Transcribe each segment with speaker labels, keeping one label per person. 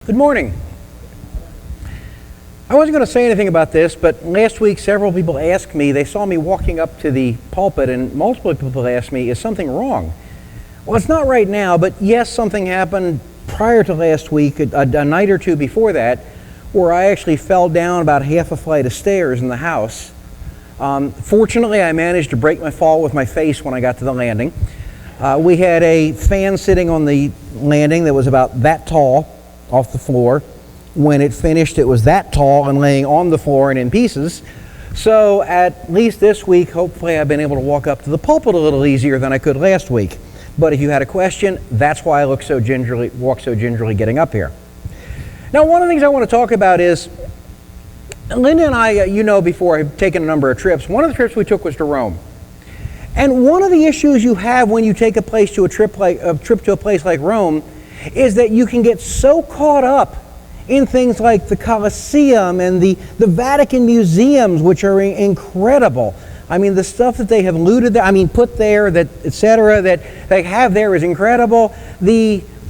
Speaker 1: Good morning. I wasn't going to say anything about this, but last week several people asked me, they saw me walking up to the pulpit, and multiple people asked me, is something wrong? Well, it's not right now, but yes, something happened prior to last week, a night or two before that, where I actually fell down about half a flight of stairs in the house. Fortunately, I managed to break my fall with my face when I got to the landing. We had a fan sitting on the landing that was about that tall off the floor. When it finished, it was that tall and laying on the floor and in pieces. So at least this week, hopefully I've been able to walk up to the pulpit a little easier than I could last week. But if you had a question, that's why I walk so gingerly getting up here. Now, one of the things I want to talk about is, Linda and I, before, have taken a number of trips. One of the trips we took was to Rome. And one of the issues you have when you take a trip to a place like Rome is that you can get so caught up in things like the Colosseum and the Vatican museums, which are incredible. I mean, the stuff that they have looted there, put there, that etc., that they have there is incredible.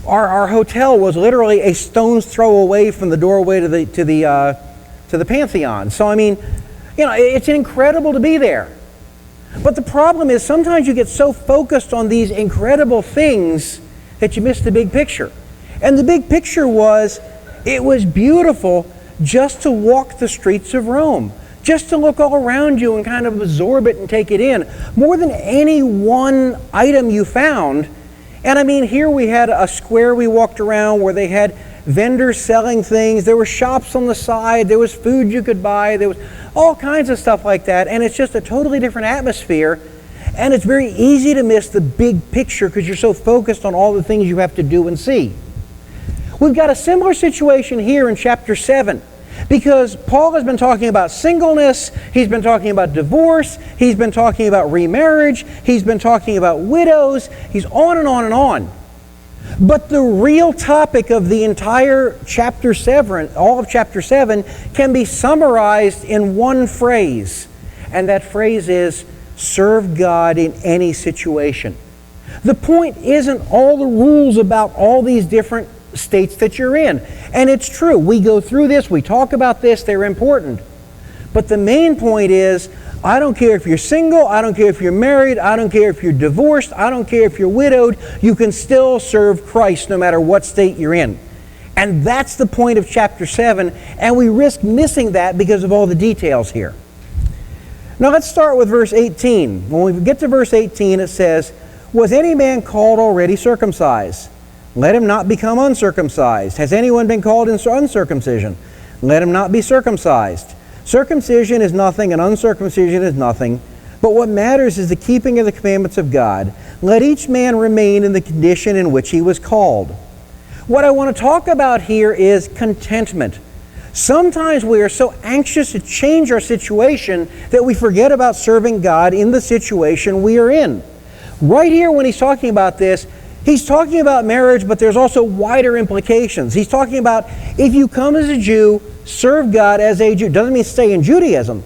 Speaker 1: Our hotel was literally a stone's throw away from the doorway to the Pantheon. So it's incredible to be there. But the problem is sometimes you get so focused on these incredible things that you miss the big picture. And the big picture was, it was beautiful just to walk the streets of Rome, just to look all around you and kind of absorb it and take it in, more than any one item you found. And here we had a square we walked around where they had vendors selling things, there were shops on the side, there was food you could buy, there was all kinds of stuff like that, and it's just a totally different atmosphere, and it's very easy to miss the big picture because you're so focused on all the things you have to do and see. We've got a similar situation here in chapter 7, because Paul has been talking about singleness, he's been talking about divorce, he's been talking about remarriage, he's been talking about widows, he's on and on and on. But the real topic of the entire chapter 7, all of chapter 7, can be summarized in one phrase. And that phrase is, serve God in any situation. The point isn't all the rules about all these different states that you're in. And it's true, we go through this, we talk about this, they're important. But the main point is, I don't care if you're single, I don't care if you're married, I don't care if you're divorced, I don't care if you're widowed, you can still serve Christ no matter what state you're in. And that's the point of chapter 7, and we risk missing that because of all the details here. Now let's start with verse 18. When we get to verse 18, it says, was any man called already circumcised? Let him not become uncircumcised. Has anyone been called in uncircumcision? Let him not be circumcised. Circumcision is nothing and uncircumcision is nothing, but what matters is the keeping of the commandments of God. Let each man remain in the condition in which he was called. What I want to talk about here is contentment. Sometimes we are so anxious to change our situation that we forget about serving God in the situation we are in. Right here when he's talking about this, he's talking about marriage, but there's also wider implications. He's talking about if you come as a Jew, serve God as a Jew. Doesn't mean stay in Judaism,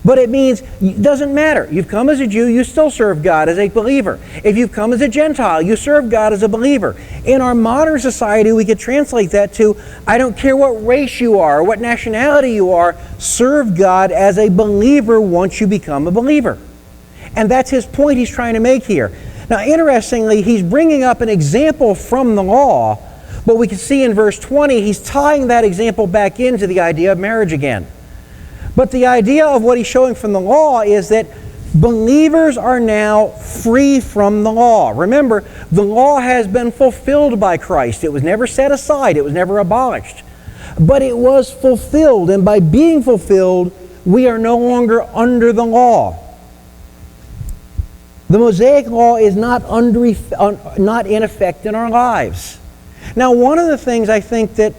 Speaker 1: but it means it doesn't matter. You've come as a Jew, you still serve God as a believer. If you've come as a Gentile, you serve God as a believer. In our modern society, we could translate that to, I don't care what race you are or what nationality you are, serve God as a believer once you become a believer. And that's his point he's trying to make here. Now, interestingly, he's bringing up an example from the law, but we can see in verse 20, he's tying that example back into the idea of marriage again. But the idea of what he's showing from the law is that believers are now free from the law. Remember, the law has been fulfilled by Christ. It was never set aside. It was never abolished. But it was fulfilled, and by being fulfilled, we are no longer under the law. The Mosaic law is not in effect in our lives. Now, one of the things I think that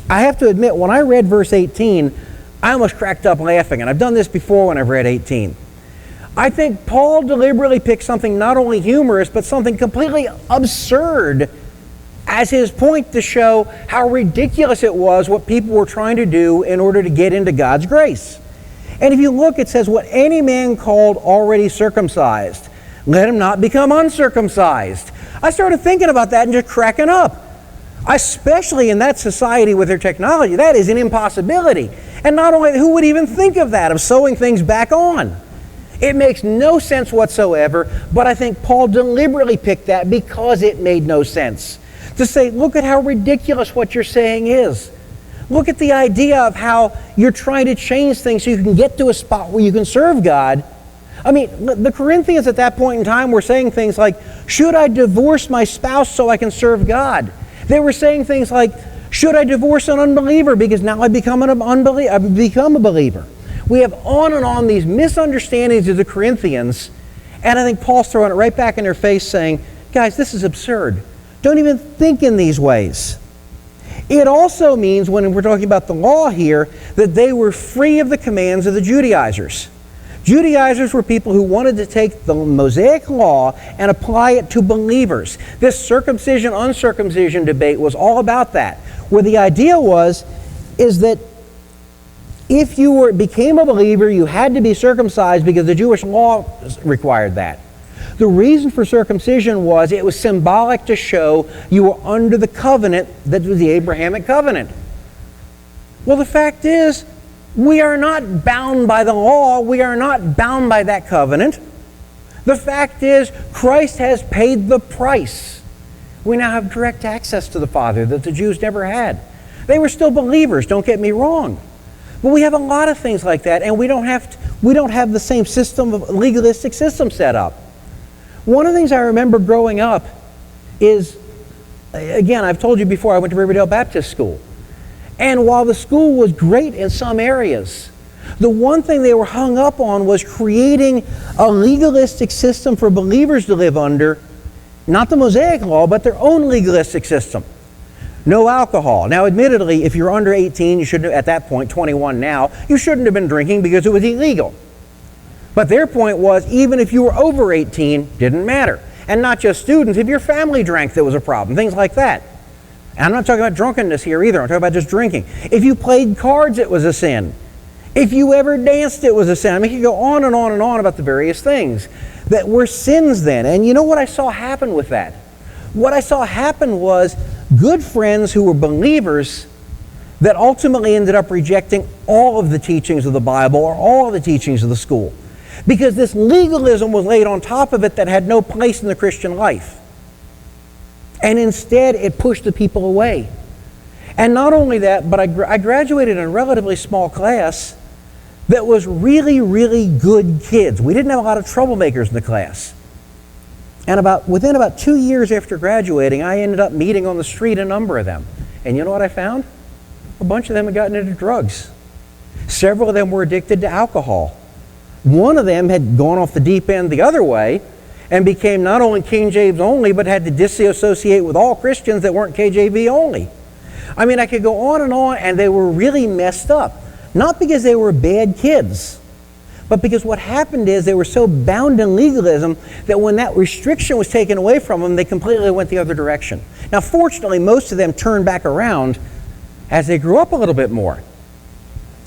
Speaker 1: I have to admit, when I read verse 18, I almost cracked up laughing, and I've done this before when I've read 18. I think Paul deliberately picked something not only humorous, but something completely absurd as his point to show how ridiculous it was what people were trying to do in order to get into God's grace. And if you look, it says, what any man called already circumcised, let him not become uncircumcised. I started thinking about that and just cracking up. Especially in that society with their technology, that is an impossibility. And not only, who would even think of that, of sewing things back on? It makes no sense whatsoever, but I think Paul deliberately picked that because it made no sense. To say, look at how ridiculous what you're saying is. Look at the idea of how you're trying to change things so you can get to a spot where you can serve God. I mean, the Corinthians at that point in time were saying things like, should I divorce my spouse so I can serve God? They were saying things like, should I divorce an unbeliever because now I've become a believer? We have on and on these misunderstandings of the Corinthians, and I think Paul's throwing it right back in their face saying, guys, this is absurd. Don't even think in these ways. It also means, when we're talking about the law here, that they were free of the commands of the Judaizers. Judaizers were people who wanted to take the Mosaic law and apply it to believers. This circumcision-uncircumcision debate was all about that, where the idea is that if you became a believer, you had to be circumcised because the Jewish law required that. The reason for circumcision was it was symbolic to show you were under the covenant that was the Abrahamic covenant. Well, the fact is, we are not bound by the law. We are not bound by that covenant. The fact is, Christ has paid the price. We now have direct access to the Father that the Jews never had. They were still believers, don't get me wrong. But we have a lot of things like that, and we don't have the same legalistic system set up. One of the things I remember growing up is, again, I've told you before, I went to Riverdale Baptist School. And while the school was great in some areas, the one thing they were hung up on was creating a legalistic system for believers to live under, not the Mosaic law, but their own legalistic system. No alcohol. Now, admittedly, if you're under 18, you shouldn't, at that point, 21 now, you shouldn't have been drinking because it was illegal. But their point was, even if you were over 18, didn't matter. And not just students, if your family drank, there was a problem, things like that. And I'm not talking about drunkenness here either, I'm talking about just drinking. If you played cards, it was a sin. If you ever danced, it was a sin. I mean, you could go on and on and on about the various things that were sins then. And you know what I saw happen with that? What I saw happen was good friends who were believers that ultimately ended up rejecting all of the teachings of the Bible or all of the teachings of the school. Because this legalism was laid on top of it that had no place in the Christian life. And instead, it pushed the people away. And not only that, but I graduated in a relatively small class that was really, really good kids. We didn't have a lot of troublemakers in the class. And within about 2 years after graduating, I ended up meeting on the street a number of them. And you know what I found? A bunch of them had gotten into drugs. Several of them were addicted to alcohol. One of them had gone off the deep end the other way and became not only King James only, but had to disassociate with all Christians that weren't KJV only. I mean, I could go on, and they were really messed up. Not because they were bad kids, but because what happened is they were so bound in legalism that when that restriction was taken away from them, they completely went the other direction. Now, fortunately, most of them turned back around as they grew up a little bit more.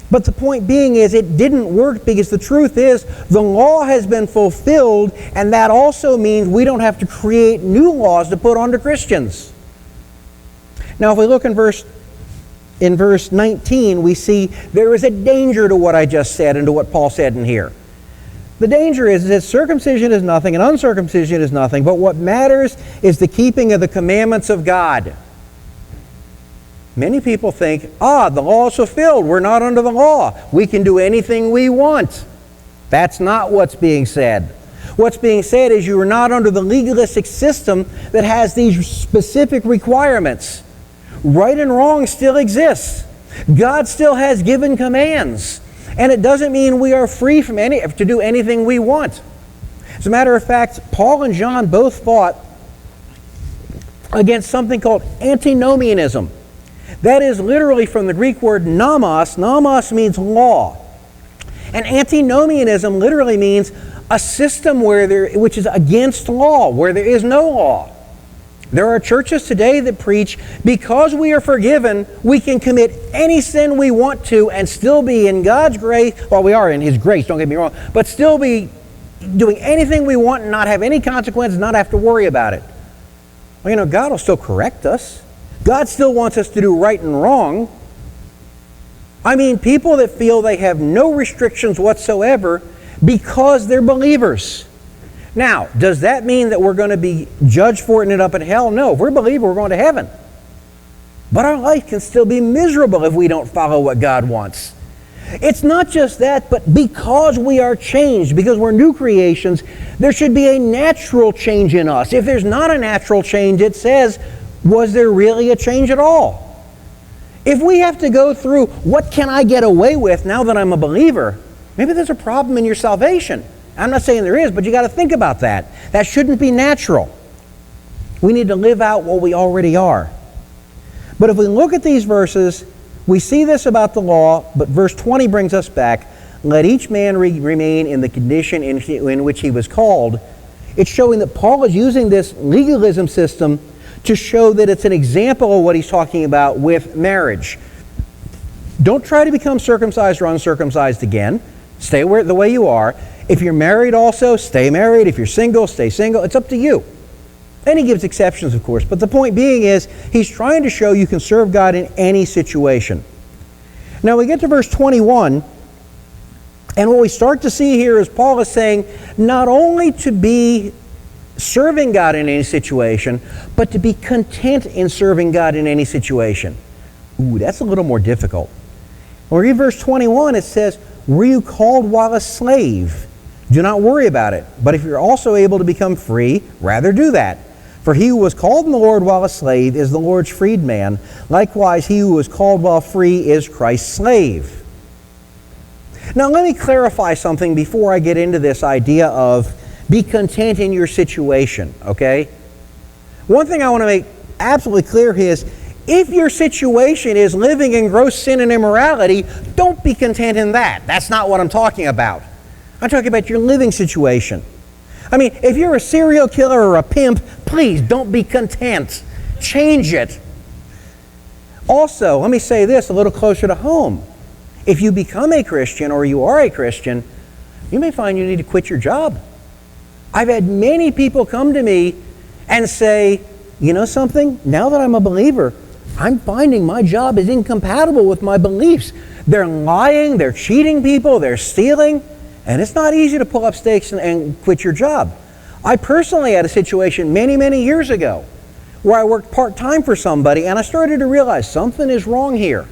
Speaker 1: But the point being is it didn't work because the truth is the law has been fulfilled, and that also means we don't have to create new laws to put onto Christians. Now, if we look in verse 19, we see there is a danger to what I just said and to what Paul said in here. The danger is that circumcision is nothing and uncircumcision is nothing, but what matters is the keeping of the commandments of God. Many people think, the law is fulfilled. We're not under the law. We can do anything we want. That's not what's being said. What's being said is you are not under the legalistic system that has these specific requirements. Right and wrong still exists. God still has given commands. And it doesn't mean we are free from to do anything we want. As a matter of fact, Paul and John both fought against something called antinomianism. That is literally from the Greek word nomos. Nomos means law. And antinomianism literally means a system which is against law, where there is no law. There are churches today that preach, because we are forgiven, we can commit any sin we want to and still be in God's grace. Well, we are in His grace, don't get me wrong, but still be doing anything we want and not have any consequences, not have to worry about it. Well, God will still correct us. God still wants us to do right and wrong. I mean, people that feel they have no restrictions whatsoever because they're believers. Now, does that mean that we're going to be judged for it and end up in hell? No. If we're a believer, we're going to heaven. But our life can still be miserable if we don't follow what God wants. It's not just that, but because we are changed, because we're new creations, there should be a natural change in us. If there's not a natural change, it says, was there really a change at all? If we have to go through, what can I get away with now that I'm a believer? Maybe there's a problem in your salvation. I'm not saying there is, but you got to think about that. That shouldn't be natural. We need to live out what we already are. But if we look at these verses, we see this about the law, but verse 20 brings us back. Let each man remain in the condition in which he was called. It's showing that Paul is using this legalism system to show that it's an example of what he's talking about with marriage. Don't try to become circumcised or uncircumcised again. Stay the way you are. If you're married also, stay married. If you're single, stay single. It's up to you. And he gives exceptions, of course. But the point being is, he's trying to show you can serve God in any situation. Now we get to verse 21, and what we start to see here is Paul is saying not only to be serving God in any situation, but to be content in serving God in any situation. Ooh, that's a little more difficult. When we read verse 21, it says, were you called while a slave? Do not worry about it. But if you're also able to become free, rather do that. For he who was called in the Lord while a slave is the Lord's freedman. Likewise, he who was called while free is Christ's slave. Now, let me clarify something before I get into this idea of be content in your situation, okay? One thing I want to make absolutely clear is, if your situation is living in gross sin and immorality, don't be content in that. That's not what I'm talking about. I'm talking about your living situation. I mean, if you're a serial killer or a pimp, please don't be content. Change it. Also, let me say this a little closer to home. If you become a Christian or you are a Christian, you may find you need to quit your job. I've had many people come to me and say, you know something? Now that I'm a believer, I'm finding my job is incompatible with my beliefs. They're lying, they're cheating people, they're stealing, and it's not easy to pull up stakes and quit your job. I personally had a situation many, many years ago where I worked part-time for somebody, and I started to realize something is wrong here.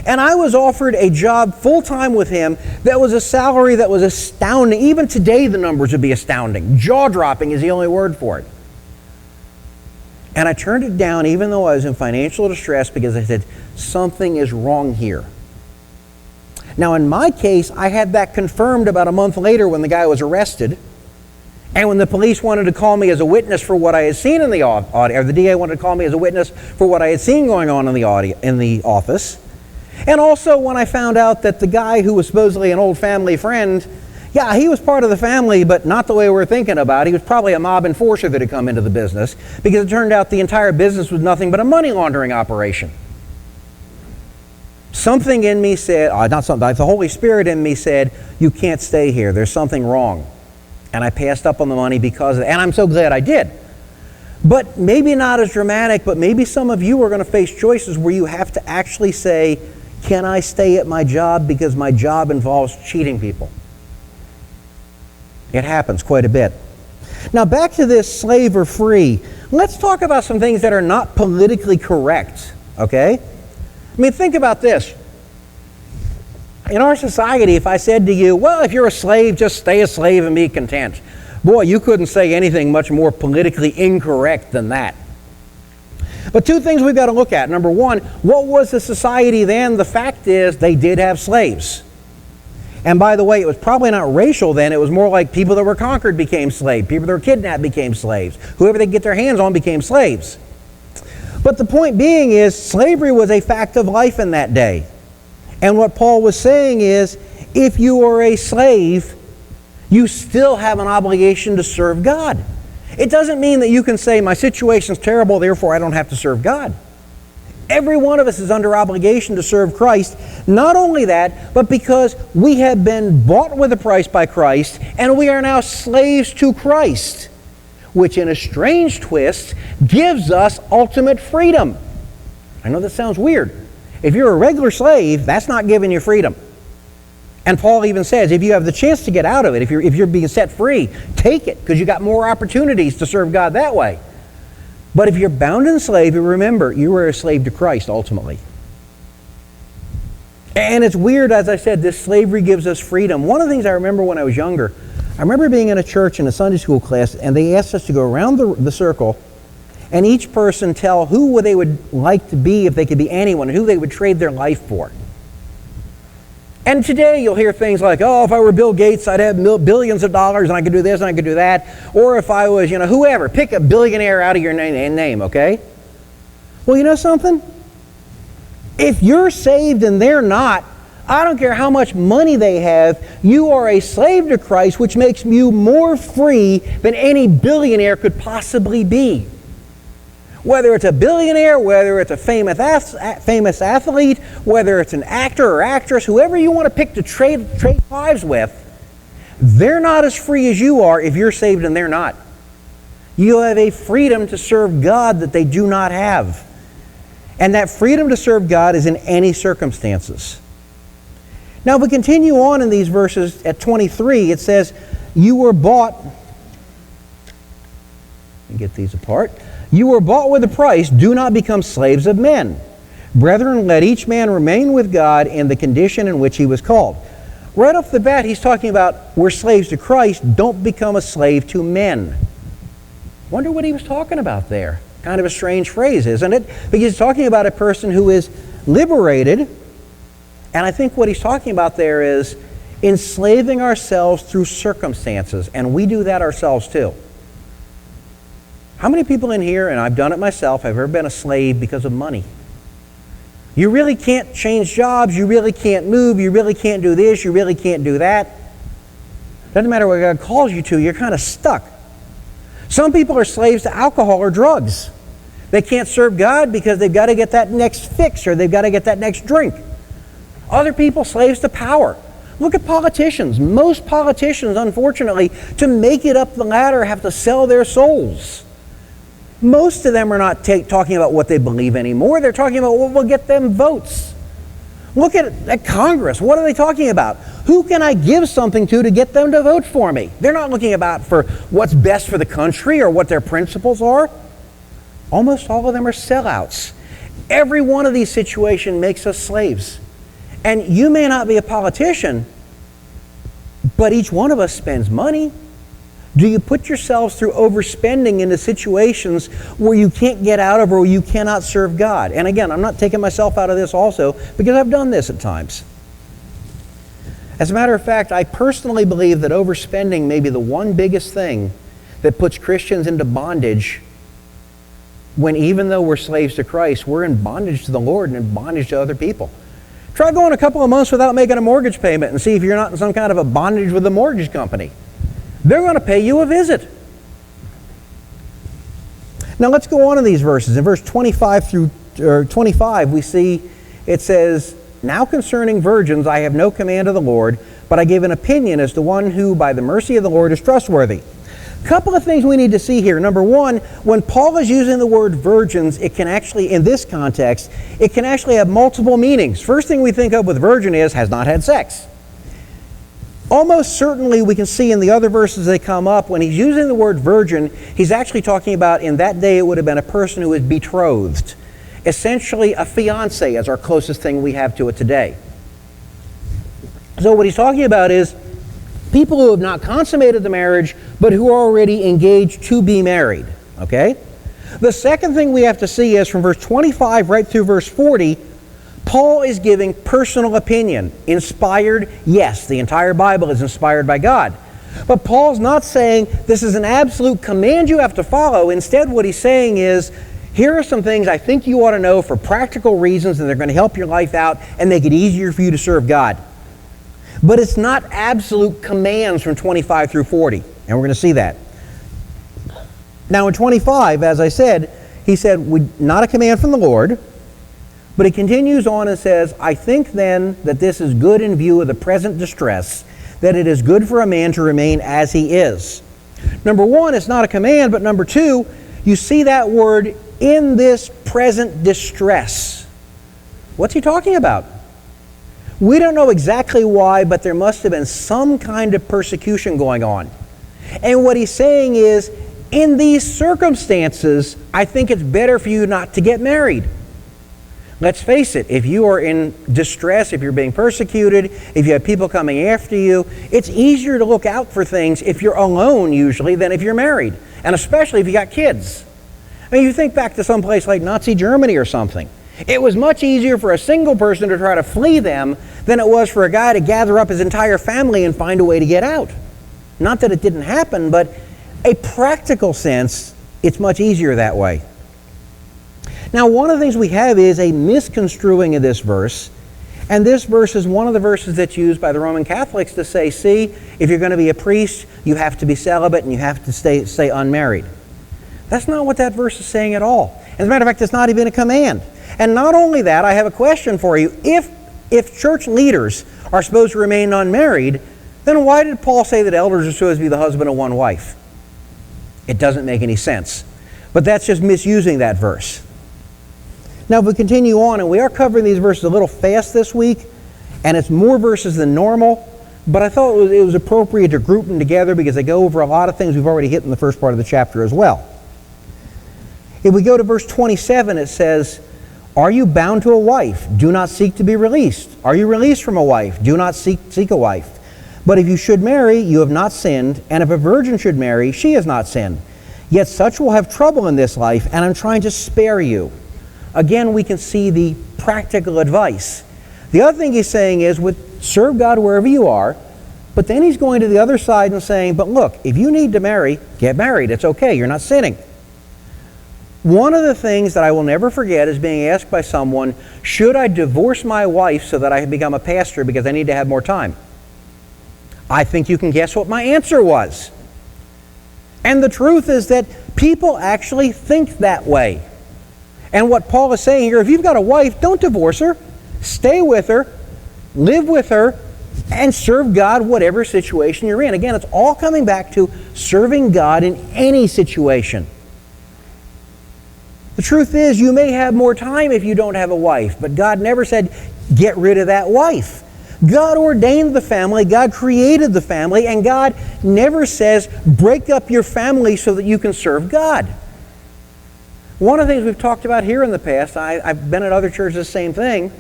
Speaker 1: And I was offered a job full-time with him that was a salary that was astounding. Even today the numbers would be astounding. Jaw-dropping is the only word for it. And I turned it down even though I was in financial distress because I said, something is wrong here. Now in my case, I had that confirmed about a month later when the guy was arrested. And when the police wanted to call me as a witness for what I had seen in the audio, or the DA wanted to call me as a witness for what I had seen going on in the office. And also when I found out that the guy who was supposedly an old family friend, yeah, he was part of the family, but not the way we're thinking about. He was probably a mob enforcer that had come into the business, because it turned out the entire business was nothing but a money laundering operation. Something in me said, not something, the Holy Spirit in me said, you can't stay here. There's something wrong. And I passed up on the money because of it. And I'm so glad I did. But maybe not as dramatic, but maybe some of you are going to face choices where you have to actually say, can I stay at my job because my job involves cheating people? It happens quite a bit. Now back to this slave or free. Let's talk about some things that are not politically correct, okay? I mean, think about this. In our society, if I said to you, well, if you're a slave, just stay a slave and be content. Boy, you couldn't say anything much more politically incorrect than that. But two things we've got to look at. Number one, what was the society then? The fact is they did have slaves. And by the way, it was probably not racial then. It was more like people that were conquered became slaves. People that were kidnapped became slaves. Whoever they could get their hands on became slaves. But the point being is slavery was a fact of life in that day. And what Paul was saying is, if you are a slave, you still have an obligation to serve God. It doesn't mean that you can say, my situation's terrible, therefore I don't have to serve God. Every one of us is under obligation to serve Christ. Not only that, but because we have been bought with a price by Christ, and we are now slaves to Christ, which in a strange twist gives us ultimate freedom. I know that sounds weird. If you're a regular slave, that's not giving you freedom. And Paul even says, if you have the chance to get out of it, if you're being set free, take it, because you got more opportunities to serve God that way. But if you're bound and slave, remember, you are a slave to Christ ultimately. And it's weird, as I said, this slavery gives us freedom. One of the things I remember when I was younger, I remember being in a church in a Sunday school class, and they asked us to go around the circle, and each person tell who they would like to be if they could be anyone, and who they would trade their life for. And today you'll hear things like, oh, if I were Bill Gates, I'd have billions of dollars, and I could do this, and I could do that. Or if I was, whoever, pick a billionaire out of your name, okay? Well, you know something? If you're saved and they're not, I don't care how much money they have, you are a slave to Christ, which makes you more free than any billionaire could possibly be. Whether it's a billionaire, whether it's a famous athlete, whether it's an actor or actress, whoever you want to pick to trade lives with, they're not as free as you are if you're saved and they're not. You have a freedom to serve God that they do not have. And that freedom to serve God is in any circumstances. Now, if we continue on in these verses at 23, it says, you were bought. Let me get these apart. You were bought with a price. Do not become slaves of men. Brethren, let each man remain with God in the condition in which he was called. Right off the bat, he's talking about we're slaves to Christ. Don't become a slave to men. Wonder what he was talking about there. Kind of a strange phrase, isn't it? Because he's talking about a person who is liberated, and I think what he's talking about there is enslaving ourselves through circumstances, and we do that ourselves too. How many people in here, and I've done it myself, have ever been a slave because of money? You really can't change jobs, you really can't move, you really can't do this, you really can't do that. Doesn't matter what God calls you to, you're kind of stuck. Some people are slaves to alcohol or drugs. They can't serve God because they've got to get that next fix or they've got to get that next drink. Other people, slaves to power. Look at politicians. Most politicians, unfortunately, to make it up the ladder, have to sell their souls. Most of them are not talking about what they believe anymore. They're talking about what will get them votes. Look at Congress. What are they talking about? Who can I give something to get them to vote for me? They're not looking about for what's best for the country or what their principles are. Almost all of them are sellouts. Every one of these situations makes us slaves. And you may not be a politician, but each one of us spends money. Do you put yourselves through overspending into situations where you can't get out of or you cannot serve God? And again, I'm not taking myself out of this also because I've done this at times. As a matter of fact, I personally believe that overspending may be the one biggest thing that puts Christians into bondage when even though we're slaves to Christ, we're in bondage to the Lord and in bondage to other people. Try going a couple of months without making a mortgage payment and see if you're not in some kind of a bondage with the mortgage company. They're going to pay you a visit. Now let's go on in these verses. In verse 25 through 25, we see it says, now concerning virgins, I have no command of the Lord, but I give an opinion as to one who by the mercy of the Lord is trustworthy. A couple of things we need to see here. Number one, when Paul is using the word virgins, it can actually, in this context, it can actually have multiple meanings. First thing we think of with virgin is has not had sex. Almost certainly we can see in the other verses that come up, when he's using the word virgin, he's actually talking about in that day it would have been a person who was betrothed. Essentially a fiancé is our closest thing we have to it today. So what he's talking about is people who have not consummated the marriage, but who are already engaged to be married. Okay? The second thing we have to see is from verse 25 right through verse 40, Paul is giving personal opinion. Inspired, yes, the entire Bible is inspired by God. But Paul's not saying this is an absolute command you have to follow. Instead, what he's saying is, here are some things I think you ought to know for practical reasons, and they're going to help your life out and make it easier for you to serve God. But it's not absolute commands from 25 through 40, and we're going to see that. Now in 25, as I said, he said, not a command from the Lord, but he continues on and says, I think then that this is good in view of the present distress, that it is good for a man to remain as he is. Number one, it's not a command, but number two, you see that word in this present distress. What's he talking about? We don't know exactly why, but there must have been some kind of persecution going on. And what he's saying is, in these circumstances, I think it's better for you not to get married. Let's face it, if you are in distress, if you're being persecuted, if you have people coming after you, it's easier to look out for things if you're alone usually than if you're married, and especially if you got kids. I mean, you think back to some place like Nazi Germany or something. It was much easier for a single person to try to flee them than it was for a guy to gather up his entire family and find a way to get out. Not that it didn't happen, but a practical sense, it's much easier that way. Now, one of the things we have is a misconstruing of this verse, and this verse is one of the verses that's used by the Roman Catholics to say, see, if you're going to be a priest, you have to be celibate and you have to stay unmarried. That's not what that verse is saying at all. As a matter of fact, it's not even a command. And not only that, I have a question for you. If church leaders are supposed to remain unmarried, then why did Paul say that elders are supposed to be the husband of one wife? It doesn't make any sense. But that's just misusing that verse. Now, if we continue on, and we are covering these verses a little fast this week, and it's more verses than normal, but I thought it was appropriate to group them together because they go over a lot of things we've already hit in the first part of the chapter as well. If we go to verse 27, it says, are you bound to a wife? Do not seek to be released. Are you released from a wife? Do not seek a wife. But if you should marry, you have not sinned, and if a virgin should marry, she has not sinned. Yet such will have trouble in this life, and I'm trying to spare you. Again, we can see the practical advice. The other thing he's saying is, serve God wherever you are, but then he's going to the other side and saying, but look, if you need to marry, get married. It's okay. You're not sinning. One of the things that I will never forget is being asked by someone, should I divorce my wife so that I can become a pastor because I need to have more time? I think you can guess what my answer was. And the truth is that people actually think that way. And what Paul is saying here, if you've got a wife, don't divorce her. Stay with her, live with her, and serve God whatever situation you're in. Again, it's all coming back to serving God in any situation. The truth is, you may have more time if you don't have a wife, but God never said, get rid of that wife. God ordained the family, God created the family, and God never says, break up your family so that you can serve God. One of the things we've talked about here in the past, I've been at other churches, the same thing,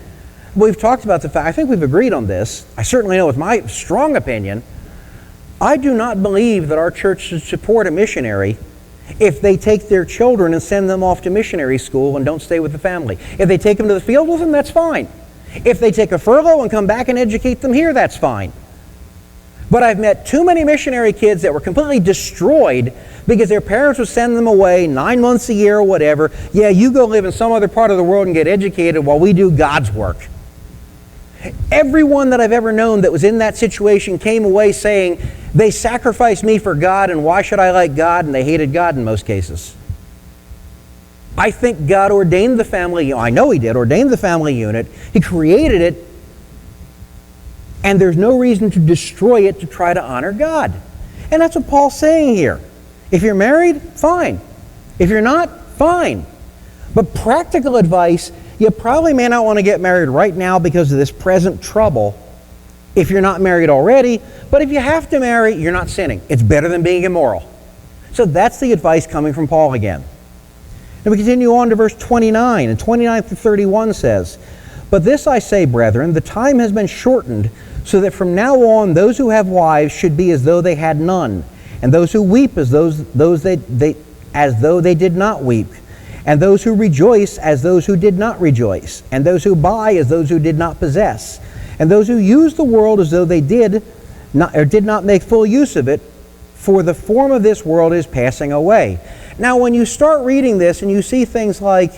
Speaker 1: we've talked about the fact, I think we've agreed on this, I certainly know it's my strong opinion, I do not believe that our church should support a missionary if they take their children and send them off to missionary school and don't stay with the family. If they take them to the field with them, that's fine. If they take a furlough and come back and educate them here, that's fine. But I've met too many missionary kids that were completely destroyed because their parents would send them away 9 months a year or whatever. Yeah, you go live in some other part of the world and get educated while we do God's work. Everyone that I've ever known that was in that situation came away saying, they sacrificed me for God, and why should I like God? And they hated God in most cases. I think God ordained the family, I know He did, ordained the family unit. He created it, and there's no reason to destroy it to try to honor God. And that's what Paul's saying here. If you're married, fine. If you're not, fine. But practical advice, you probably may not want to get married right now because of this present trouble if you're not married already. But if you have to marry, you're not sinning. It's better than being immoral. So that's the advice coming from Paul again. And we continue on to verse 29, and 29 through 31 says, but this I say, brethren, the time has been shortened, so that from now on those who have wives should be as though they had none, and those who weep as though they did not weep, and those who rejoice as those who did not rejoice, and those who buy as those who did not possess, and those who use the world as though they did not make full use of it, for the form of this world is passing away. Now, when you start reading this and you see things like,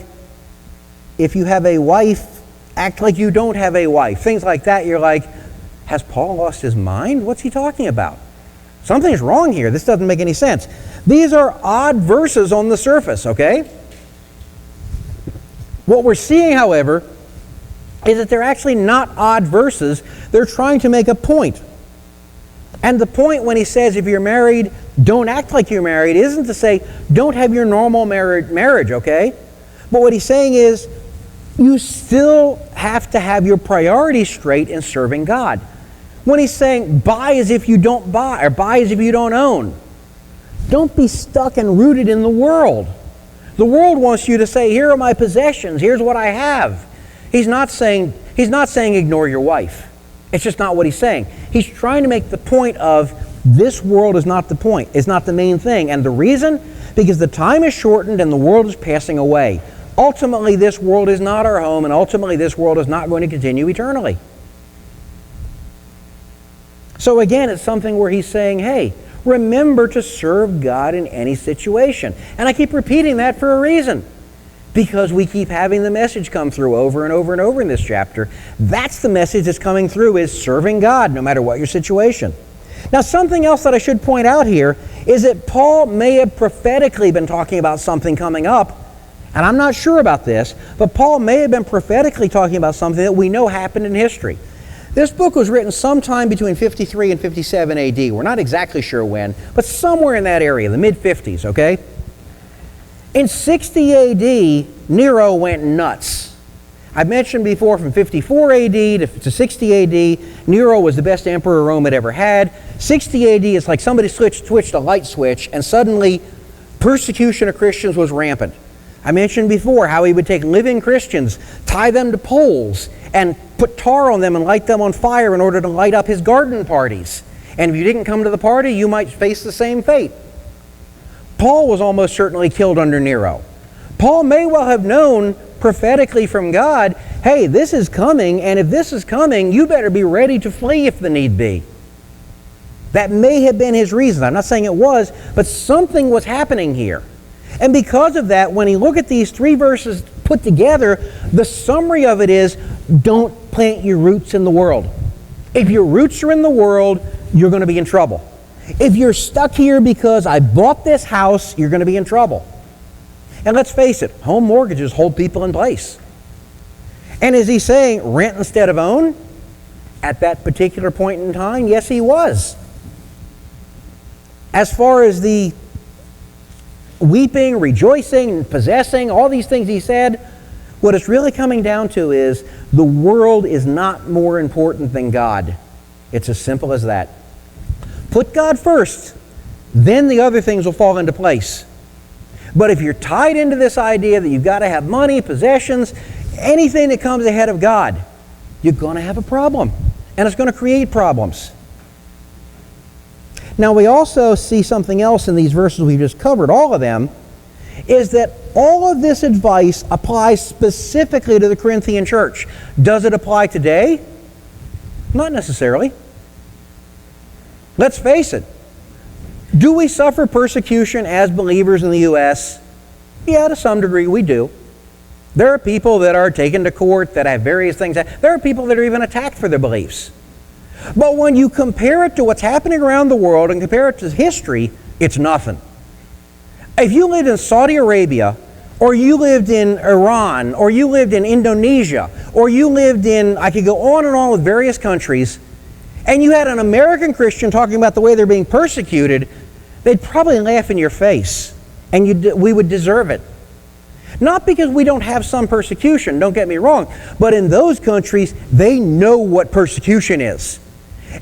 Speaker 1: if you have a wife, act like you don't have a wife, things like that, you're like, has Paul lost his mind? What's he talking about? Something's wrong here. This doesn't make any sense. These are odd verses on the surface, okay? What we're seeing, however, is that they're actually not odd verses. They're trying to make a point. And the point when he says, if you're married, don't act like you're married, isn't to say, don't have your normal marriage, okay? But what he's saying is, you still have to have your priorities straight in serving God. When he's saying, buy as if you don't buy, or buy as if you don't own, don't be stuck and rooted in the world. The world wants you to say, here are my possessions, here's what I have. He's not saying ignore your wife. It's just not what he's saying. He's trying to make the point of, this world is not the point. It's not the main thing. And the reason? Because the time is shortened and the world is passing away. Ultimately, this world is not our home, and ultimately this world is not going to continue eternally. So again, it's something where he's saying, hey, remember to serve God in any situation. And I keep repeating that for a reason. Because we keep having the message come through over and over and over in this chapter. That's the message that's coming through, is serving God no matter what your situation. Now, something else that I should point out here is that Paul may have prophetically been talking about something coming up, and I'm not sure about this, but Paul may have been prophetically talking about something that we know happened in history. This book was written sometime between 53 and 57 AD. We're not exactly sure when, but somewhere in that area, the mid-50s, okay? In 60 AD, Nero went nuts. I mentioned before, from 54 AD to 60 AD, Nero was the best emperor Rome had ever had. 60 AD is like somebody switched a light switch, and suddenly persecution of Christians was rampant. I mentioned before how he would take living Christians, tie them to poles, and put tar on them and light them on fire in order to light up his garden parties. And if you didn't come to the party, you might face the same fate. Paul was almost certainly killed under Nero. Paul may well have known prophetically from God, hey, this is coming, and if this is coming, you better be ready to flee if the need be. That may have been his reason. I'm not saying it was, but something was happening here. And because of that, when you look at these three verses put together, the summary of it is, don't plant your roots in the world. If your roots are in the world, you're going to be in trouble. If you're stuck here because I bought this house, you're going to be in trouble. And let's face it, home mortgages hold people in place. And is he saying rent instead of own? At that particular point in time, yes, he was. As far as the weeping, rejoicing, possessing, all these things he said, what it's really coming down to is the world is not more important than God. It's as simple as that. Put God first, then the other things will fall into place. But if you're tied into this idea that you've got to have money, possessions, anything that comes ahead of God, you're going to have a problem. And it's going to create problems. Now we also see something else in these verses we've just covered, all of them, is that all of this advice applies specifically to the Corinthian church. Does it apply today? Not necessarily. Let's face it. Do we suffer persecution as believers in the U.S.? Yeah, to some degree we do. There are people that are taken to court, that have various things. There are people that are even attacked for their beliefs. But when you compare it to what's happening around the world and compare it to history, it's nothing. If you lived in Saudi Arabia, or you lived in Iran, or you lived in Indonesia, or you lived in, I could go on and on with various countries, and you had an American Christian talking about the way they're being persecuted, they'd probably laugh in your face, and we would deserve it. Not because we don't have some persecution, don't get me wrong, but in those countries, they know what persecution is.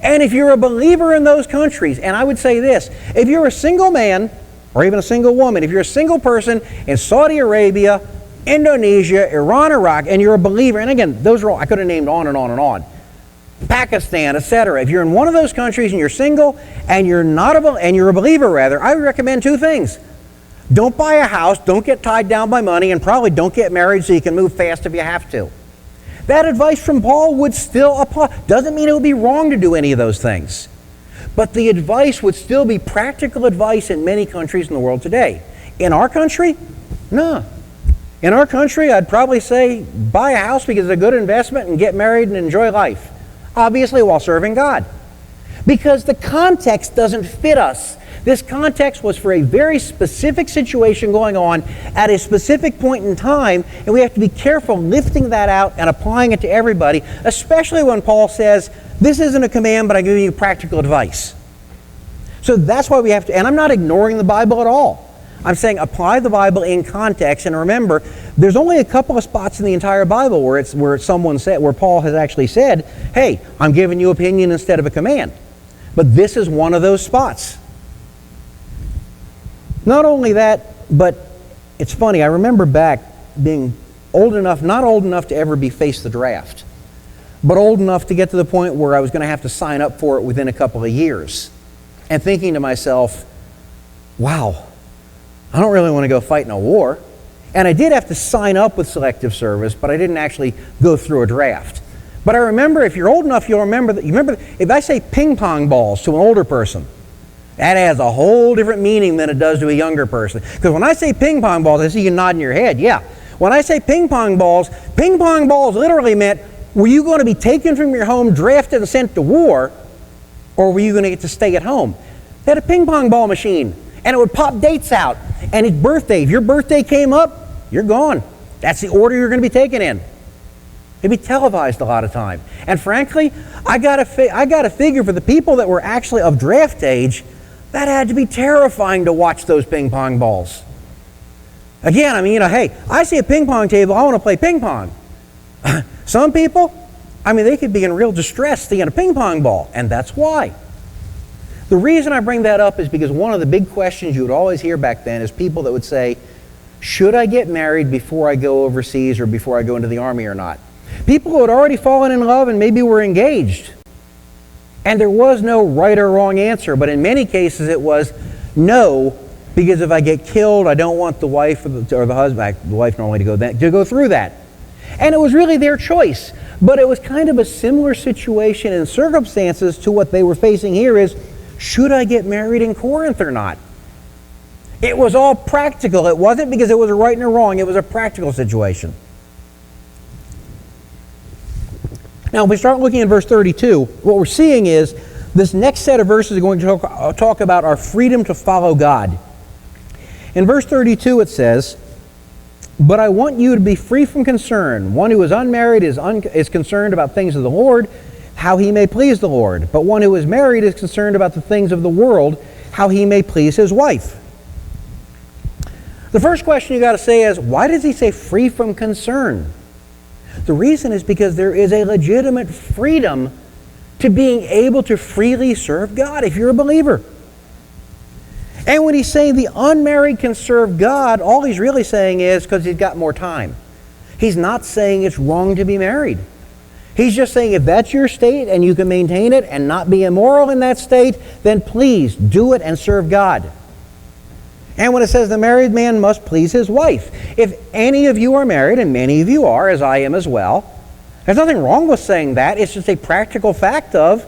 Speaker 1: And if you're a believer in those countries, and I would say this, if you're a single man, or even a single woman, if you're a single person in Saudi Arabia, Indonesia, Iran, Iraq, and you're a believer, and again, those are all, I could have named on and on and on, Pakistan, etc. If you're in one of those countries and you're single, and you're a believer rather, I would recommend two things. Don't buy a house, don't get tied down by money, and probably don't get married so you can move fast if you have to. That advice from Paul would still apply. Doesn't mean it would be wrong to do any of those things. But the advice would still be practical advice in many countries in the world today. In our country? No. In our country, I'd probably say buy a house because it's a good investment and get married and enjoy life. Obviously while serving God. Because the context doesn't fit us. This context was for a very specific situation going on at a specific point in time, and we have to be careful lifting that out and applying it to everybody, especially when Paul says, this isn't a command, but I'm giving you practical advice. So that's why we have to, and I'm not ignoring the Bible at all. I'm saying apply the Bible in context, and remember, there's only a couple of spots in the entire Bible where Paul has actually said, hey, I'm giving you opinion instead of a command. But this is one of those spots. Not only that, but it's funny, I remember back being not old enough to ever be faced the draft, but old enough to get to the point where I was going to have to sign up for it within a couple of years. And thinking to myself, wow, I don't really want to go fight in a war. And I did have to sign up with selective service, but I didn't actually go through a draft. But I remember, if you're old enough, you'll remember that. You remember, if I say ping pong balls to an older person, that has a whole different meaning than it does to a younger person. Because when I say ping pong balls, I see you nodding your head. Yeah. When I say ping pong balls literally meant, were you going to be taken from your home, drafted, and sent to war, or were you going to get to stay at home? They had a ping pong ball machine, and it would pop dates out. And it's birthday. If your birthday came up, you're gone. That's the order you're going to be taken in. It'd be televised a lot of time. And frankly, I got to figure for the people that were actually of draft age, that had to be terrifying to watch those ping pong balls. Again, I mean, hey, I see a ping pong table, I want to play ping pong. Some people, they could be in real distress seeing a ping pong ball, and that's why. The reason I bring that up is because one of the big questions you would always hear back then is people that would say, should I get married before I go overseas or before I go into the army or not? People who had already fallen in love and maybe were engaged. And there was no right or wrong answer, but in many cases it was no, because if I get killed, I don't want the wife or the husband, the wife normally to go through that. And it was really their choice. But it was kind of a similar situation and circumstances to what they were facing here is, should I get married in Corinth or not? It was all practical. It wasn't because it was a right and a wrong. It was a practical situation. Now, if we start looking at verse 32, what we're seeing is this next set of verses are going to talk about our freedom to follow God. In verse 32 it says, but I want you to be free from concern. One who is unmarried is concerned about things of the Lord, how he may please the Lord. But one who is married is concerned about the things of the world, how he may please his wife. The first question you got to say is, why does he say free from concern? The reason is because there is a legitimate freedom to being able to freely serve God if you're a believer. And when he's saying the unmarried can serve God, all he's really saying is because he's got more time. He's not saying it's wrong to be married. He's just saying if that's your state and you can maintain it and not be immoral in that state, then please do it and serve God. And when it says the married man must please his wife, if any of you are married, and many of you are, as I am as well, there's nothing wrong with saying that. It's just a practical fact of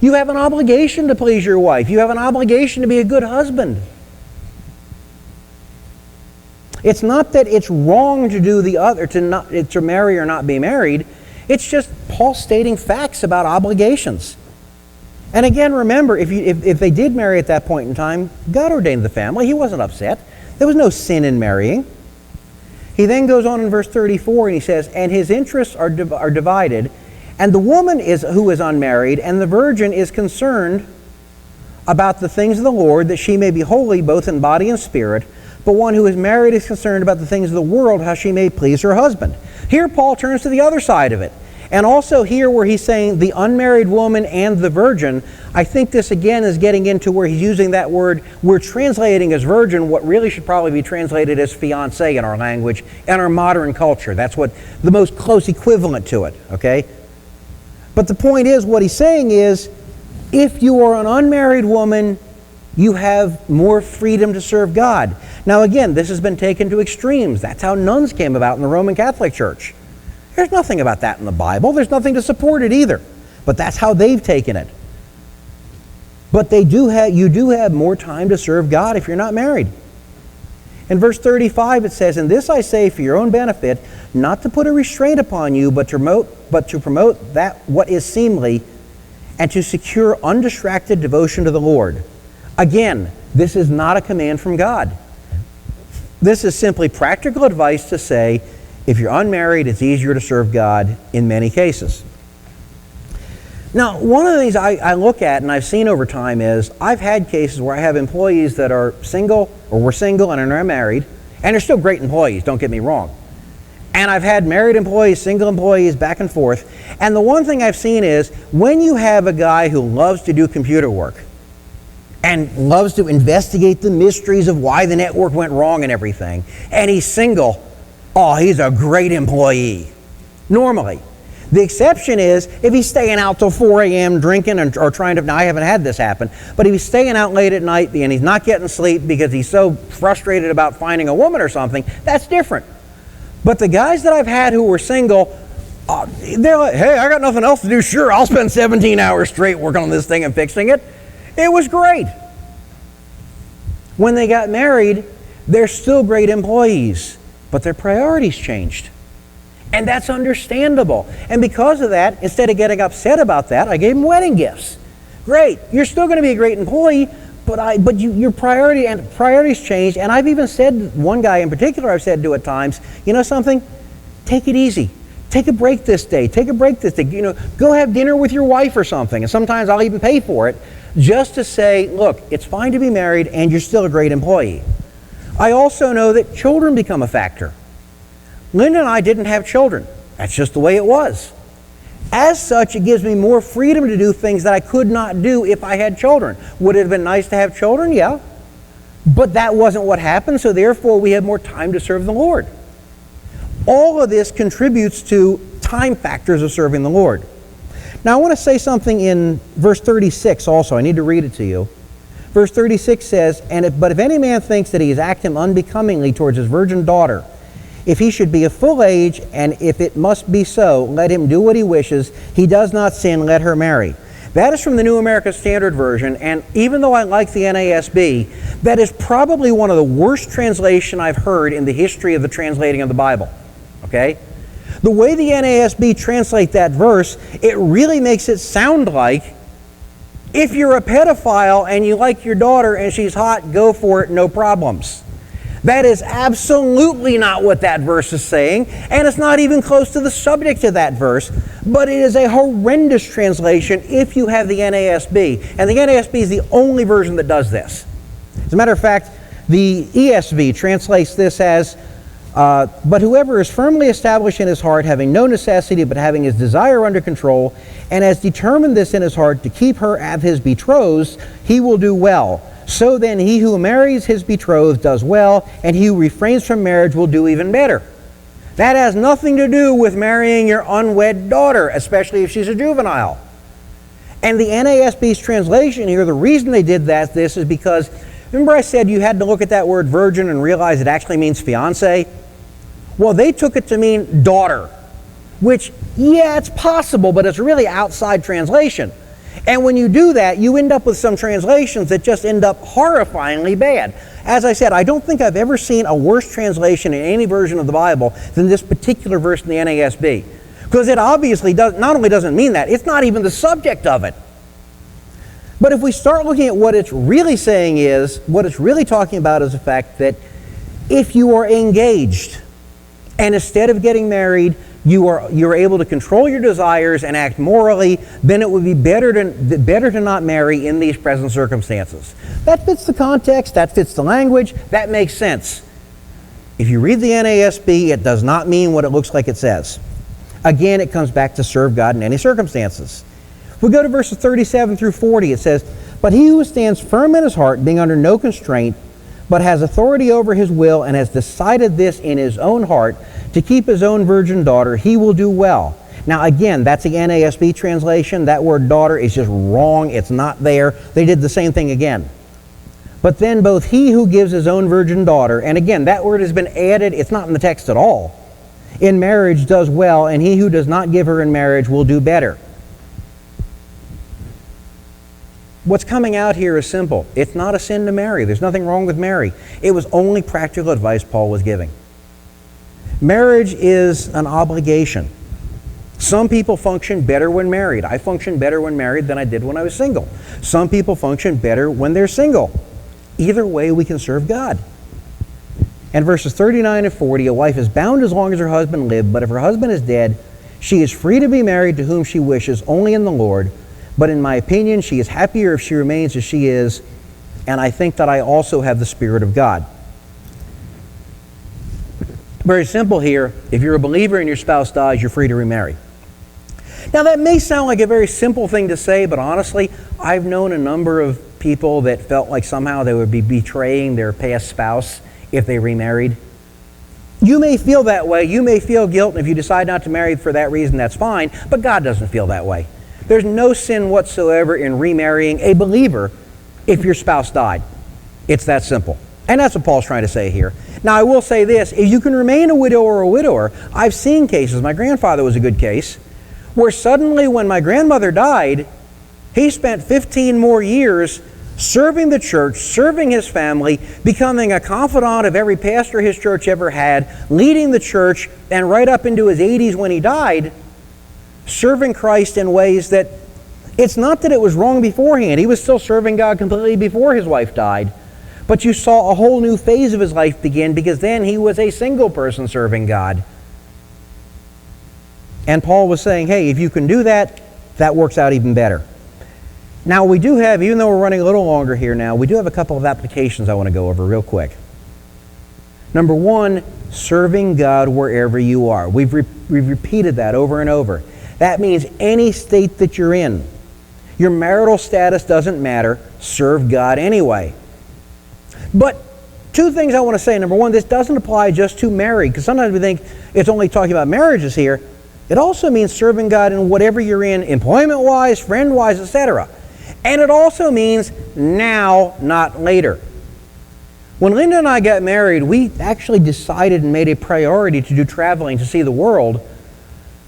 Speaker 1: you have an obligation to please your wife. You have an obligation to be a good husband. It's not that it's wrong to do the other, to marry or not be married. It's just Paul stating facts about obligations. And again, remember, if they did marry at that point in time, God ordained the family. He wasn't upset. There was no sin in marrying. He then goes on in verse 34 and he says, and his interests are divided, and the woman who is unmarried and the virgin is concerned about the things of the Lord, that she may be holy both in body and spirit. But one who is married is concerned about the things of the world, how she may please her husband. Here Paul turns to the other side of it. And also here where he's saying the unmarried woman and the virgin, I think this again is getting into where he's using that word. We're translating as virgin what really should probably be translated as fiancé in our language and our modern culture. That's what the most close equivalent to it, okay? But the point is, what he's saying is, if you are an unmarried woman, you have more freedom to serve God. Now again, this has been taken to extremes. That's how nuns came about in the Roman Catholic Church. There's nothing about that in the Bible. There's nothing to support it either. But that's how they've taken it. But you do have more time to serve God if you're not married. In verse 35 it says, and this I say for your own benefit, not to put a restraint upon you, but to promote that what is seemly, and to secure undistracted devotion to the Lord. Again, this is not a command from God. This is simply practical advice to say, if you're unmarried, it's easier to serve God in many cases. Now, one of the things I look at and I've seen over time is I've had cases where I have employees that are single or were single and are married, and they're still great employees, don't get me wrong. And I've had married employees, single employees, back and forth. And the one thing I've seen is when you have a guy who loves to do computer work and loves to investigate the mysteries of why the network went wrong and everything, and he's single, oh, he's a great employee, normally. The exception is if he's staying out till 4 a.m. drinking or trying to, now I haven't had this happen, but if he's staying out late at night and he's not getting sleep because he's so frustrated about finding a woman or something, that's different. But the guys that I've had who were single, they're like, hey, I got nothing else to do. Sure, I'll spend 17 hours straight working on this thing and fixing it. It was great. When they got married, they're still great employees, but their priorities changed. And that's understandable. And because of that, instead of getting upset about that, I gave them wedding gifts. Great, you're still going to be a great employee, but your priorities changed. And I've even said, one guy in particular I've said to at times, you know something? Take it easy. Take a break this day. Take a break this day. Go have dinner with your wife or something. And sometimes I'll even pay for it, just to say, look, it's fine to be married and you're still a great employee. I also know that children become a factor. Linda and I didn't have children. That's just the way it was. As such, it gives me more freedom to do things that I could not do if I had children. Would it have been nice to have children? Yeah. But that wasn't what happened, so therefore we had more time to serve the Lord. All of this contributes to time factors of serving the Lord. Now I want to say something in verse 36 also. I need to read it to you. Verse 36 says, but if any man thinks that he is acting unbecomingly towards his virgin daughter, if he should be of full age, and if it must be so, let him do what he wishes. He does not sin, let her marry. That is from the New American Standard Version, and even though I like the NASB, that is probably one of the worst translations I've heard in the history of the translating of the Bible. Okay? The way the NASB translate that verse, it really makes it sound like if you're a pedophile and you like your daughter and she's hot, go for it, no problems. That is absolutely not what that verse is saying, and it's not even close to the subject of that verse, but it is a horrendous translation if you have the NASB. And the NASB is the only version that does this. As a matter of fact, the ESV translates this as, but whoever is firmly established in his heart, having no necessity but having his desire under control, and has determined this in his heart to keep her as his betrothed, he will do well. So then he who marries his betrothed does well, and he who refrains from marriage will do even better. That has nothing to do with marrying your unwed daughter, especially if she's a juvenile. And the NASB's translation here, the reason they did this is because, remember I said you had to look at that word virgin and realize it actually means fiancé? Well, they took it to mean daughter, which, yeah, it's possible, but it's really outside translation. And when you do that, you end up with some translations that just end up horrifyingly bad. As I said, I don't think I've ever seen a worse translation in any version of the Bible than this particular verse in the NASB. Because it obviously not only doesn't mean that, it's not even the subject of it. But if we start looking at what it's really saying is, what it's really talking about is the fact that if you are engaged, and instead of getting married, you're able to control your desires and act morally, then it would be better to not marry in these present circumstances. That fits the context, that fits the language, that makes sense. If you read the NASB, it does not mean what it looks like it says. Again, it comes back to serve God in any circumstances. If we go to verses 37 through 40, it says, but he who stands firm in his heart, being under no constraint, but has authority over his will, and has decided this in his own heart, to keep his own virgin daughter, he will do well. Now again, that's the NASB translation. That word daughter is just wrong. It's not there. They did the same thing again. But then both he who gives his own virgin daughter, and again, that word has been added. It's not in the text at all. In marriage does well, and he who does not give her in marriage will do better. What's coming out here is simple. It's not a sin to marry. There's nothing wrong with marry. It was only practical advice Paul was giving. Marriage is an obligation. Some people function better when married. I function better when married than I did when I was single. Some people function better when they're single. Either way, we can serve God. And verses 39 and 40, a wife is bound as long as her husband lived, but if her husband is dead, she is free to be married to whom she wishes, only in the Lord. But in my opinion, she is happier if she remains as she is. and I think that I also have the Spirit of God. Very simple here. If you're a believer and your spouse dies, you're free to remarry. Now that may sound like a very simple thing to say, but honestly, I've known a number of people that felt like somehow they would be betraying their past spouse if they remarried. You may feel that way. You may feel guilt, and if you decide not to marry for that reason, that's fine, but God doesn't feel that way. There's no sin whatsoever in remarrying a believer if your spouse died. It's that simple. And that's what Paul's trying to say here. Now, I will say this. If you can remain a widow or a widower, I've seen cases, my grandfather was a good case, where suddenly when my grandmother died, he spent 15 more years serving the church, serving his family, becoming a confidant of every pastor his church ever had, leading the church, and right up into his 80s when he died, serving Christ in ways that it's not that it was wrong beforehand. He was still serving God completely before his wife died. But you saw a whole new phase of his life begin, because then he was a single person serving God. And Paul was saying, hey, if you can do that, that works out even better. Now we do have, even though we're running a little longer here now, we do have a couple of applications I want to go over real quick. Number one, serving God wherever you are. We've repeated that over and over. That means any state that you're in. Your marital status doesn't matter. Serve God anyway. But two things I want to say. Number one, this doesn't apply just to married, because sometimes we think it's only talking about marriages here. It also means serving God in whatever you're in, employment-wise, friend-wise, etc. And it also means now, not later. When Linda and I got married, we actually decided and made a priority to do traveling to see the world,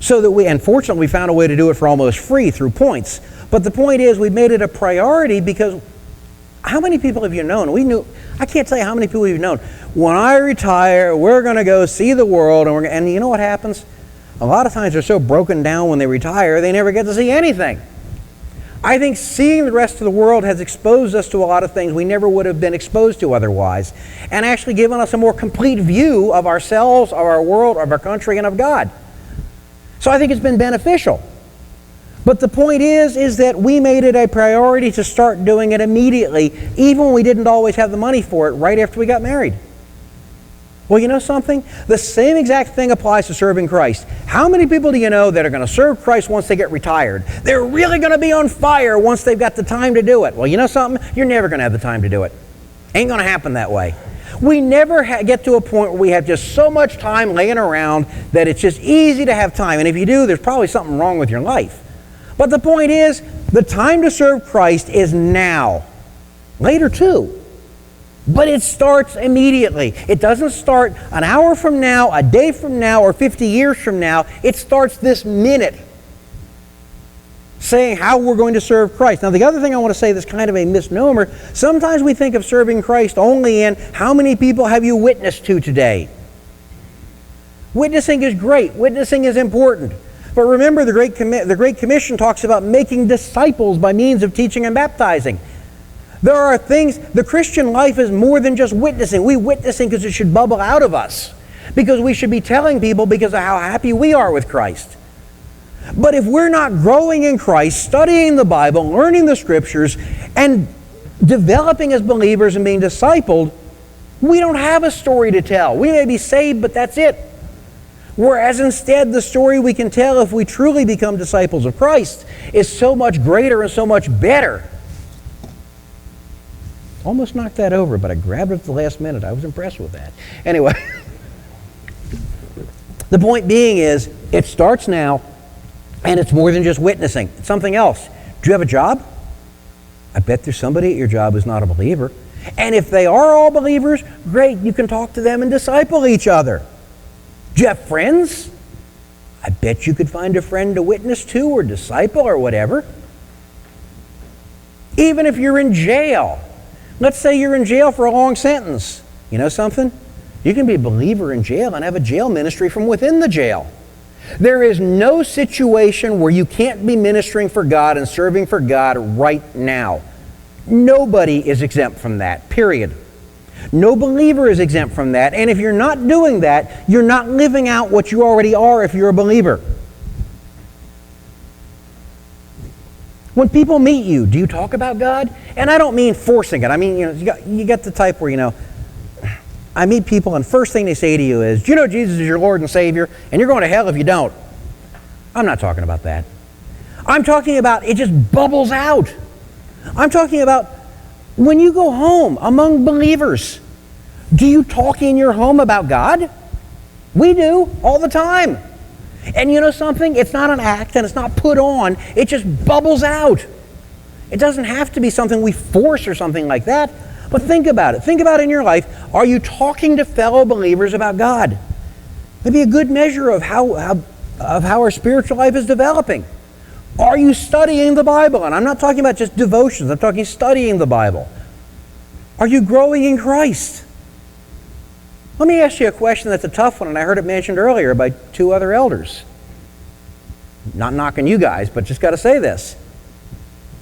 Speaker 1: so that and fortunately we found a way to do it for almost free through points. But the point is, we made it a priority because how many people have you known? I can't tell you how many people you've known. When I retire, we're going to go see the world, and you know what happens? A lot of times they're so broken down when they retire, they never get to see anything. I think seeing the rest of the world has exposed us to a lot of things we never would have been exposed to otherwise, and actually given us a more complete view of ourselves, of our world, of our country, and of God. So I think it's been beneficial. But the point is that we made it a priority to start doing it immediately, even when we didn't always have the money for it, right after we got married. Well, you know something? The same exact thing applies to serving Christ. How many people do you know that are going to serve Christ once they get retired? They're really going to be on fire once they've got the time to do it. Well, you know something? You're never going to have the time to do it. Ain't going to happen that way. We never get to a point where we have just so much time laying around that it's just easy to have time. And if you do, there's probably something wrong with your life. But the point is, the time to serve Christ is now. Later too. But it starts immediately. It doesn't start an hour from now, a day from now, or 50 years from now. It starts this minute, saying how we're going to serve Christ. Now, the other thing I want to say that's kind of a misnomer, sometimes we think of serving Christ only in how many people have you witnessed to today. Witnessing is great. Witnessing is important. But remember, the Great Commission talks about making disciples by means of teaching and baptizing. There are things, the Christian life is more than just witnessing. We witnessing because it should bubble out of us. Because we should be telling people because of how happy we are with Christ. But if we're not growing in Christ, studying the Bible, learning the Scriptures, and developing as believers and being discipled, we don't have a story to tell. We may be saved, but that's it. Whereas instead, the story we can tell if we truly become disciples of Christ is so much greater and so much better. Almost knocked that over, but I grabbed it at the last minute. I was impressed with that. Anyway, the point being is, it starts now, and it's more than just witnessing. It's something else. Do you have a job? I bet there's somebody at your job who's not a believer. And if they are all believers, great, you can talk to them and disciple each other. Do you have friends? I bet you could find a friend to witness to or disciple or whatever. Even if you're in jail. Let's say you're in jail for a long sentence. You know something? You can be a believer in jail and have a jail ministry from within the jail. There is no situation where you can't be ministering for God and serving for God right now. Nobody is exempt from that, period. No believer is exempt from that. And if you're not doing that, you're not living out what you already are if you're a believer. When people meet you, do you talk about God? And I don't mean forcing it. I mean, you got the type where, I meet people and first thing they say to you is, do you know Jesus is your Lord and Savior? And you're going to hell if you don't. I'm not talking about that. I'm talking about it just bubbles out. I'm talking about when you go home among believers, do you talk in your home about God? We do all the time. And you know something? It's not an act and it's not put on. It just bubbles out. It doesn't have to be something we force or something like that. But think about it. Think about it in your life. Are you talking to fellow believers about God? Maybe a good measure of how our spiritual life is developing. Are you studying the Bible? And I'm not talking about just devotions. I'm talking studying the Bible. Are you growing in Christ? Let me ask you a question that's a tough one, and I heard it mentioned earlier by two other elders. Not knocking you guys, but just got to say this.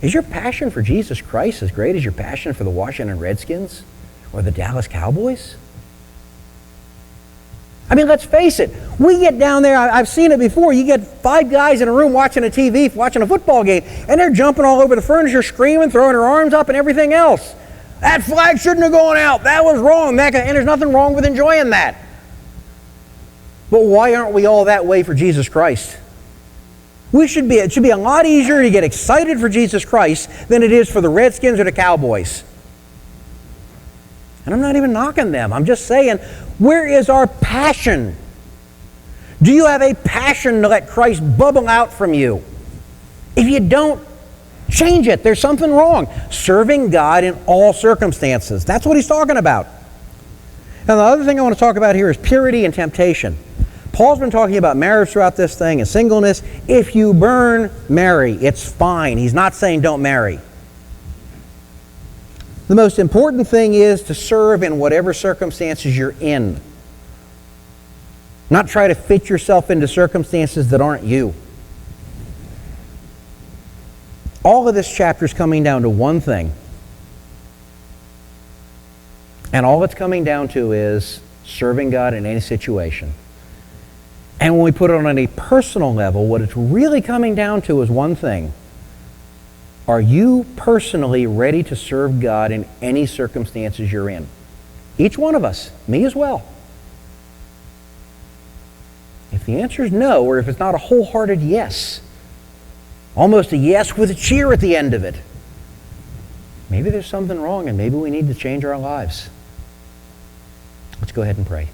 Speaker 1: Is your passion for Jesus Christ as great as your passion for the Washington Redskins or the Dallas Cowboys? I mean, let's face it. We get down there, I've seen it before, you get 5 guys in a room watching a TV, watching a football game, and they're jumping all over the furniture, screaming, throwing their arms up and everything else. That flag shouldn't have gone out. That was wrong. And there's nothing wrong with enjoying that. But why aren't we all that way for Jesus Christ? It should be a lot easier to get excited for Jesus Christ than it is for the Redskins or the Cowboys. And I'm not even knocking them. I'm just saying, where is our passion? Do you have a passion to let Christ bubble out from you? If you don't, change it. There's something wrong. Serving God in all circumstances. That's what he's talking about. Now, the other thing I want to talk about here is purity and temptation. Paul's been talking about marriage throughout this thing and singleness. If you burn, marry. It's fine. He's not saying don't marry. The most important thing is to serve in whatever circumstances you're in. Not try to fit yourself into circumstances that aren't you. All of this chapter is coming down to one thing. And all it's coming down to is serving God in any situation. And when we put it on a personal level, what it's really coming down to is one thing. Are you personally ready to serve God in any circumstances you're in? Each one of us, me as well. If the answer is no, or if it's not a wholehearted yes, almost a yes with a cheer at the end of it, maybe there's something wrong and maybe we need to change our lives. Let's go ahead and pray.